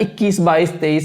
21, 22, 23,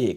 1,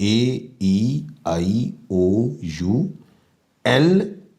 AEIOUL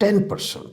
10%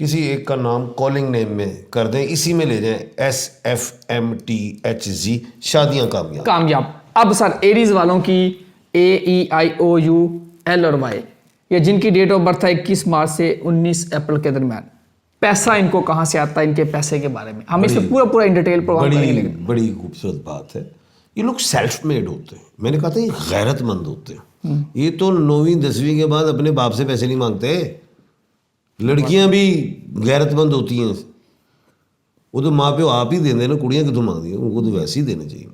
کسی ایک کا نام کالنگ نیم میں کر دیں, اسی میں لے جائیں SFMTHZ, شادیاں کامیاب. اب سر ایریز والوں کی AEIOU L اور Y, یا جن کی ڈیٹ آف برتھ ہے 21 مارچ سے 19 اپریل کے درمیان, پیسہ ان کو کہاں سے آتا ہے, ان کے پیسے کے بارے میں ہم اس سے پورا ان ڈیٹیل پروگرام کریں گے. بڑی خوبصورت بات ہے. یہ لوگ سیلف میڈ ہوتے ہیں. میں نے کہا تھا یہ غیرت مند ہوتے ہیں. یہ تو 9ویں 10ویں کے بعد اپنے باپ سے پیسے نہیں مانگتے. لڑکیاں بھی غیرت مند ہوتی ہیں, وہ تو ماں پیو آپ ہی دیں نا, کڑیاں کتوں مانگ دی, ان کو تو ویسے ہی دینے چاہیے.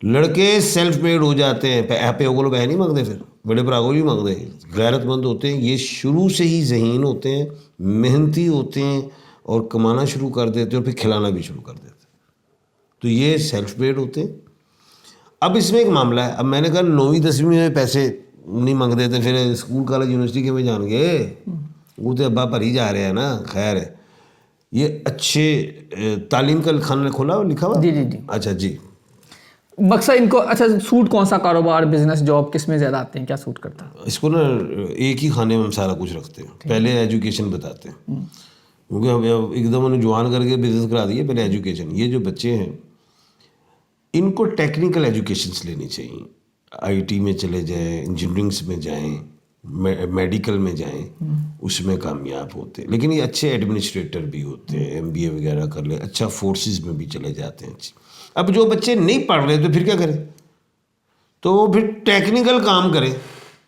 لڑکے سیلف میڈ ہو جاتے ہیں, پیو کو پیسے نہیں مانگتے, پھر بڑے برا کو نہیں مانگتے. غیرت مند ہوتے ہیں, یہ شروع سے ہی ذہین ہوتے ہیں, محنتی ہوتے ہیں, اور کمانا شروع کر دیتے ہیں, اور پھر کھلانا بھی شروع کر دیتے ہیں. تو یہ سیلف میڈ ہوتے ہیں. اب اس میں ایک معاملہ ہے. اب میں نے کہا 9ویں 10ویں میں پیسے نہیں مانگتے تھے, پھر اسکول کالج یونیورسٹی کے میں جان گئے, وہ تو ابا پر ہی جا رہے ہیں نا. خیر ہے, یہ اچھے تعلیم کا خانہ کھولا لکھا ہوا. جی. اچھا جی. مقصد ان کو اچھا سوٹ کون سا کاروبار, بزنس, جاب کس میں زیادہ آتے ہیں, کیا سوٹ کرتا ہے؟ اس کو نا ایک ہی کھانے میں ہم سارا کچھ رکھتے ہیں. پہلے ایجوکیشن بتاتے ہیں, کیونکہ اب ایک دم انہیں جوان کر کے بزنس کرا دیے. پہلے ایجوکیشن. یہ جو بچے ہیں ان کو ٹیکنیکل ایجوکیشنس لینی چاہیے. IT میں چلے جائیں, انجینئرنگس میں جائیں, میڈیکل میں جائیں, اس میں کامیاب ہوتے ہیں. لیکن یہ اچھے ایڈمنسٹریٹر بھی ہوتے ہیں, MBA وغیرہ کر لیں, اچھا فورسز میں بھی چلے جاتے ہیں. اب جو بچے نہیں پڑھ رہے تو پھر کیا کریں, تو وہ پھر ٹیکنیکل کام کرے.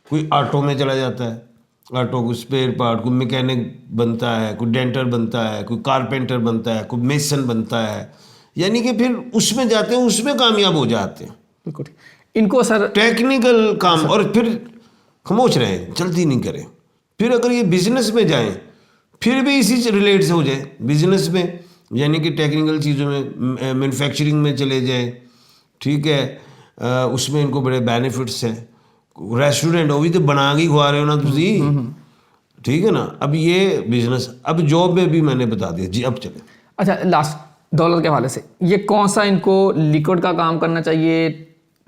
کوئی آٹو میں چلا جاتا ہے, آٹو کو اسپیئر پارٹ, کوئی میکینک بنتا ہے, کوئی ڈینٹر بنتا ہے, کوئی کارپینٹر بنتا ہے, کوئی میسن بنتا ہے. یعنی کہ پھر اس میں جاتے ہیں, اس میں کامیاب ہو جاتے ہیں. بالکل. ان کو سر ٹیکنیکل کام, اور پھر خاموش رہیں, جلدی نہیں کریں. پھر اگر یہ بزنس میں جائیں پھر بھی اسی سے ریلیٹ سے ہو جائیں. بزنس میں یعنی کہ ٹیکنیکل چیزوں میں, مینوفیکچرنگ میں چلے جائیں, ٹھیک ہے, اس میں ان کو بڑے بینیفٹس ہیں. ریسٹورینٹ وہ بھی تو بنا کے کھوا رہے ہو نا تسی, ٹھیک ہے نا. اب یہ بزنس. اب جاب میں بھی میں نے بتا دیا جی. اب چلیں. اچھا لاسٹ ڈالر کے حوالے سے, یہ کون سا ان کو لیکوڈ کا کام کرنا چاہیے,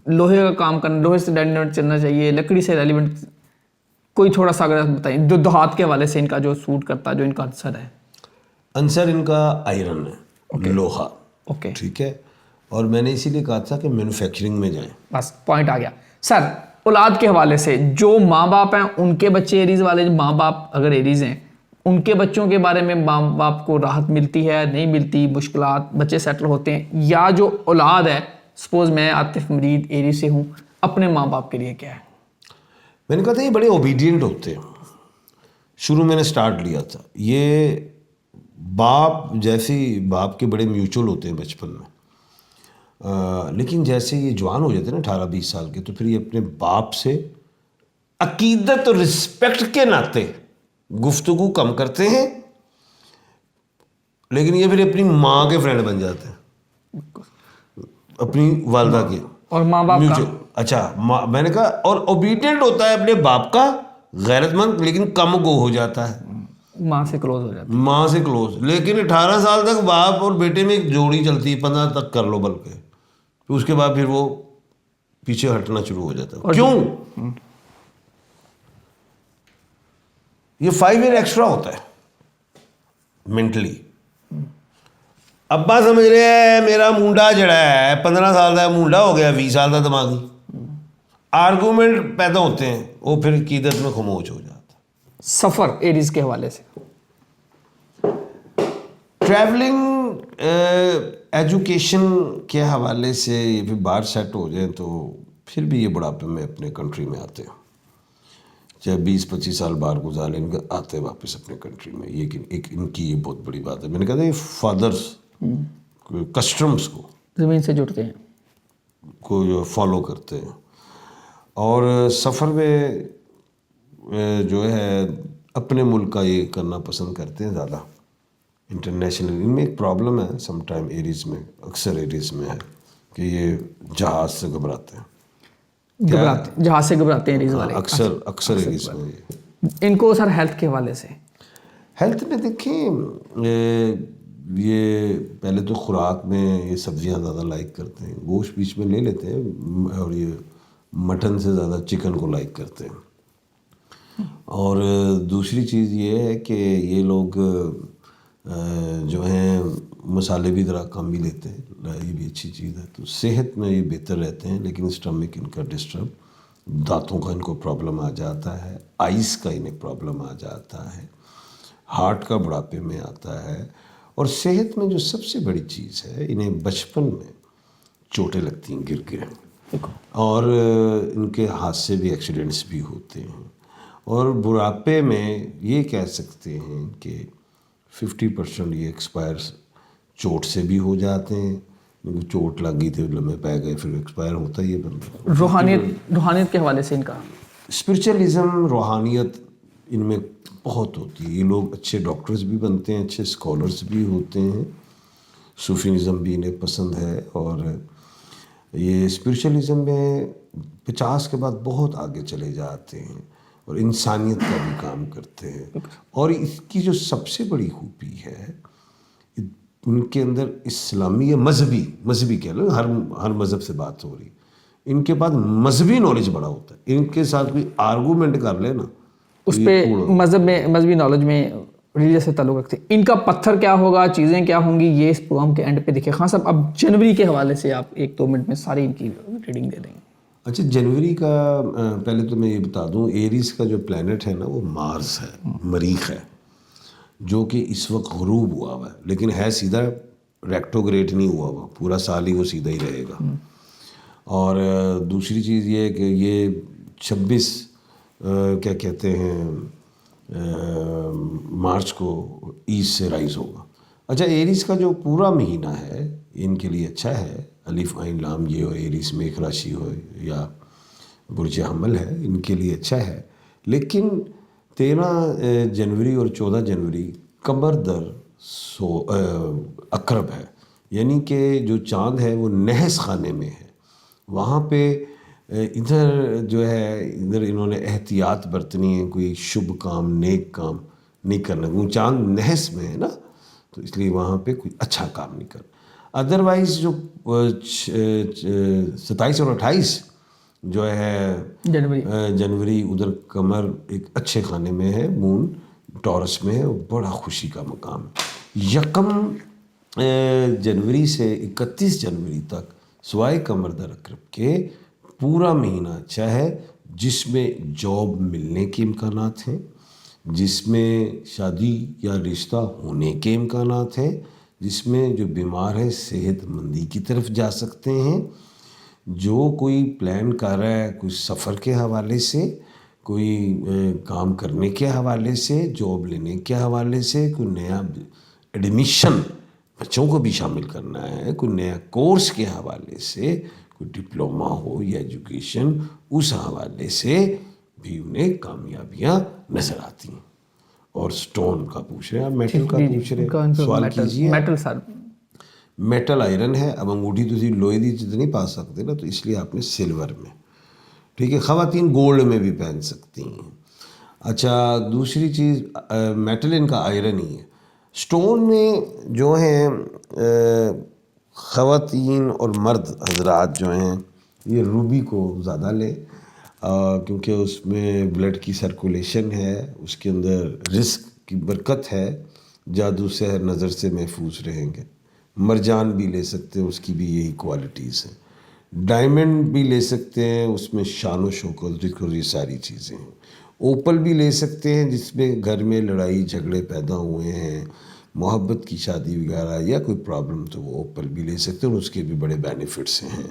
لوہے کا کام کرنا, لوہے سے ریلیونٹ چلنا چاہیے, لکڑی سے ریلیونٹ, کوئی تھوڑا سا اگر بتائیں جو دہات کے حوالے سے ان کا جو سوٹ کرتا ہے, جو ان کا آنسر ہے. آنسر ان کا آئرن ہے, لوہا. اوکے ٹھیک ہے. اور میں نے اسی لیے کہا تھا کہ مینوفیکچرنگ میں جائیں. بس پوائنٹ آ گیا. سر اولاد کے حوالے سے جو ماں باپ ہیں ان کے بچے ایریز والے, جو ماں باپ اگر ایریز ہیں ان کے بچوں کے بارے میں ماں باپ کو راحت ملتی ہے, نہیں ملتی, مشکلات, بچے سیٹل ہوتے ہیں, یا جو اولاد ہے, سپوز میں عاطف مجید ایریز سے ہوں, اپنے ماں باپ کے لیے کیا ہے؟ میں نے کہا تھا یہ بڑے اوبیڈینٹ ہوتے ہیں. شروع میں نے سٹارٹ لیا تھا, یہ باپ جیسے باپ کے بڑے میوچل ہوتے ہیں بچپن میں, لیکن جیسے یہ جوان ہو جاتے ہیں نا 18-20 سال کے, تو پھر یہ اپنے باپ سے عقیدت اور رسپیکٹ کے ناطے گفتگو کم کرتے ہیں, لیکن یہ پھر اپنی ماں کے فرینڈ بن جاتے ہیں, اپنی والدہ کے. اور ماں باپ کا اچھا میں نے کہا, اور اوبیڈینٹ ہوتا ہے اپنے باپ کا, غیرت مند, لیکن کم گو ہو جاتا ہے, ماں سے کلوز ہو جاتا ہے. ماں سے کلوز. لیکن 18 سال تک باپ اور بیٹے میں ایک جوڑی چلتی ہے, 15 تک کر لو بلکہ, پھر اس کے بعد پھر وہ پیچھے ہٹنا شروع ہو جاتا ہے. کیوں؟ یہ 5 ایئر ایکسٹرا ہوتا ہے مینٹلی. ابا سمجھ رہے ہیں میرا منڈا جڑا ہے 15 سال کا منڈا ہو گیا 20 سال کا دماغی. آرگومنٹ پیدا ہوتے ہیں, وہ پھر عقیدت میں خاموش ہو جاتا ہے. سفر ایریز کے حوالے سے, ٹریولنگ, ایجوکیشن کے حوالے سے یہ بھی باہر سیٹ ہو جائیں تو پھر بھی یہ بڑھاپے میں اپنے کنٹری میں آتے ہیں, چاہے 20-25 سال باہر گزار لیں, آتے ہیں واپس اپنے کنٹری میں. یہ ایک ان کی یہ بہت بڑی بات ہے. میں نے کہا تھا یہ فادرس کسٹمس کو زمین سے جڑتے ہیں, کو فالو کرتے ہیں, اور سفر میں جو ہے اپنے ملک کا یہ کرنا پسند کرتے ہیں زیادہ. انٹرنیشنل ان میں ایک پرابلم ہے سم ٹائم ایریز میں, اکثر ایریز میں ہے کہ یہ جہاز سے گھبراتے ہیں, جہاز سے گھبراتے ہیں ایریز والے, اکثر ایریز میں. ان کو سر ہیلتھ کے حوالے سے, ہیلتھ میں دیکھیں یہ پہلے تو خوراک میں یہ سبزیاں زیادہ لائک کرتے ہیں, گوشت بیچ میں لے لیتے ہیں, اور یہ مٹن سے زیادہ چکن کو لائک کرتے ہیں. اور دوسری چیز یہ ہے کہ یہ لوگ جو ہیں مسالے بھی ذرا کم ہی لیتے ہیں، یہ بھی اچھی چیز ہے، تو صحت میں یہ بہتر رہتے ہیں. لیکن اسٹمک ان کا ڈسٹرب، دانتوں کا ان کو پرابلم آ جاتا ہے، آئز کا انہیں پرابلم آ جاتا ہے، ہارٹ کا بڑھاپے میں آتا ہے. اور صحت میں جو سب سے بڑی چیز ہے، انہیں بچپن میں چوٹیں لگتی ہیں گر کے، اور ان کے حادثے بھی، ایکسیڈنٹس بھی ہوتے ہیں. اور بڑھاپے میں یہ کہہ سکتے ہیں کہ 50% یہ ایکسپائر چوٹ سے بھی ہو جاتے ہیں. چوٹ لگ گئی تھی، لمبے پہ گئے، پھر ایکسپائر ہوتا ہی ہے بندہ. روحانیت کے حوالے سے ان کا اسپرچولیزم، روحانیت ان میں بہت ہوتی ہے. یہ لوگ اچھے ڈاکٹرز بھی بنتے ہیں، اچھے اسکالرز بھی ہوتے ہیں. صوفیزم بھی انہیں پسند ہے. اور یہ اسپرچولیزم میں 50 کے بعد بہت آگے چلے جاتے ہیں اور انسانیت کا بھی کام کرتے ہیں. اور اس کی جو سب سے بڑی خوبی ہے، ان کے اندر اسلامی یا مذہبی کہہ لو، ہر مذہب سے بات ہو رہی، ان کے پاس مذہبی نالج بڑا ہوتا ہے. ان کے ساتھ کوئی آرگومنٹ کر لے نا، اس پہ مذہبی نالج میں ریلیجس سے تعلق رکھتے ہیں. ان کا پتھر کیا ہوگا، چیزیں کیا ہوں گی، یہ اس پروگرام کے اینڈ پہ دیکھیں. خان صاحب اب جنوری کے حوالے سے آپ 1-2 منٹ میں ساری ان کی ریڈنگ دے دیں گے. اچھا، جنوری کا پہلے تو میں یہ بتا دوں، ایریز کا جو پلانٹ ہے نا وہ مارس ہے، مریخ ہے، جو کہ اس وقت غروب ہوا ہوا ہے، لیکن ہے سیدھا ریکٹوگریٹ نہیں ہوا ہوا، پورا سال ہی وہ سیدھا ہی رہے گا. اور دوسری چیز یہ ہے کہ یہ 26 کیا کہتے ہیں مارچ کو ایسٹ سے رائز ہوگا. اچھا، ایریز کا جو پورا مہینہ ہے ان کے لیے اچھا ہے. الف عین لام یہ ہو، ایریز میخ راشی ہو یا برج حمل ہے، ان کے لیے اچھا ہے. لیکن 13 جنوری اور 14 جنوری قمر در اقرب ہے، یعنی کہ جو چاند ہے وہ نحس خانے میں ہے. وہاں پہ ادھر جو ہے، ادھر انہوں نے احتیاط برتنی ہے، کوئی شبھ کام، نیک کام نہیں کرنا. وہ چاند نحس میں ہے نا، تو اس لیے وہاں پہ کوئی اچھا کام نہیں کرنا. ادروائز جو 27 اور 28 جو ہے جنوری، ادھر قمر ایک اچھے خانے میں ہے، مون ٹورس میں ہے، بڑا خوشی کا مقام ہے. 1 جنوری سے 31 جنوری تک سوائے قمر در اقرب کے پورا مہینہ اچھا ہے، جس میں جاب ملنے کے امکانات ہیں، جس میں شادی یا رشتہ ہونے کے امکانات ہیں، جس میں جو بیمار ہے صحت مندی کی طرف جا سکتے ہیں. جو کوئی پلان کر رہا ہے، کوئی سفر کے حوالے سے، کوئی کام کرنے کے حوالے سے، جاب لینے کے حوالے سے، کوئی نیا ایڈمیشن بچوں کو بھی شامل کرنا ہے، کوئی نیا کورس کے حوالے سے، کوئی ڈپلوما ہو یا ایجوکیشن، اس حوالے سے بھی انہیں کامیابیاں نظر آتی ہیں. اور سٹون کا پوچھ رہے ہیں، میٹل کا پوچھ رہے ہیں، سوال کیجیے. میٹل آئرن ہے. اب انگوٹھی تسی لوہے دی چیز نہیں پا سکتے نا، تو اس لیے آپ نے سلور میں، ٹھیک ہے. خواتین گولڈ میں بھی پہن سکتی ہیں. اچھا، دوسری چیز میٹل ان کا آئرن ہی ہے. سٹون میں جو ہیں خواتین اور مرد حضرات جو ہیں یہ روبی کو زیادہ لیں، کیونکہ اس میں بلڈ کی سرکولیشن ہے، اس کے اندر رزق کی برکت ہے، جادو سحر نظر سے محفوظ رہیں گے. مرجان بھی لے سکتے ہیں، اس کی بھی یہی کوالٹیز ہیں. ڈائمنڈ بھی لے سکتے ہیں، اس میں شان و شوکت اور یہ ساری چیزیں ہیں. اوپل بھی لے سکتے ہیں، جس میں گھر میں لڑائی جھگڑے پیدا ہوئے ہیں، محبت کی شادی وغیرہ یا کوئی پرابلم، تو وہ اوپل بھی لے سکتے ہیں، اور اس کے بھی بڑے بینیفٹس ہیں.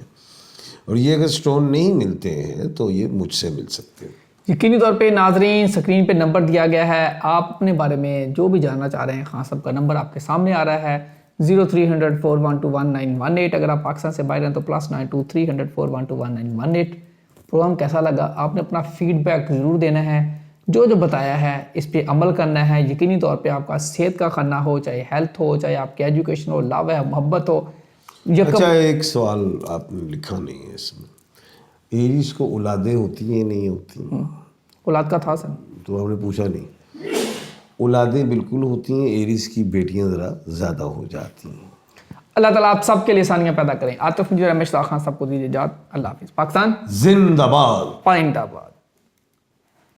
اور یہ اگر سٹون نہیں ملتے ہیں تو یہ مجھ سے مل سکتے ہیں. یقینی طور پہ ناظرین اسکرین پہ نمبر دیا گیا ہے، آپ اپنے بارے میں جو بھی جاننا چاہ رہے ہیں، خان صاحب کا نمبر آپ کے سامنے آ رہا ہے 0300-412-1918. اگر آپ پاکستان سے باہر ہیں تو +92-300-412-1918. پروگرام کیسا لگا، آپ نے اپنا فیڈ بیک ضرور دینا ہے. جو بتایا ہے اس پہ عمل کرنا ہے. یقینی طور پہ آپ کا صحت کا خانہ ہو، چاہے ہیلتھ ہو، چاہے آپ کی ایجوکیشن ہو، لو ہے، محبت ہو. اچھا، ایک سوال آپ نے لکھا نہیں ہے اس میں، ایریز کو اولادیں ہوتی ہیں نہیں ہوتی؟ اولاد کا تھا سر، تو ہم نے پوچھا نہیں. اولادیں بالکل ہوتی ہیں، ایریز کی بیٹیاں ذرا زیادہ ہو جاتی ہیں. اللہ تعالیٰ آپ سب کے لیے آسانیاں پیدا کریں. عاطف مجید، رمیش خان صاحب کو دیجیے اجازت. اللہ حافظ. پاکستان زندہ باد. پائندہ باد.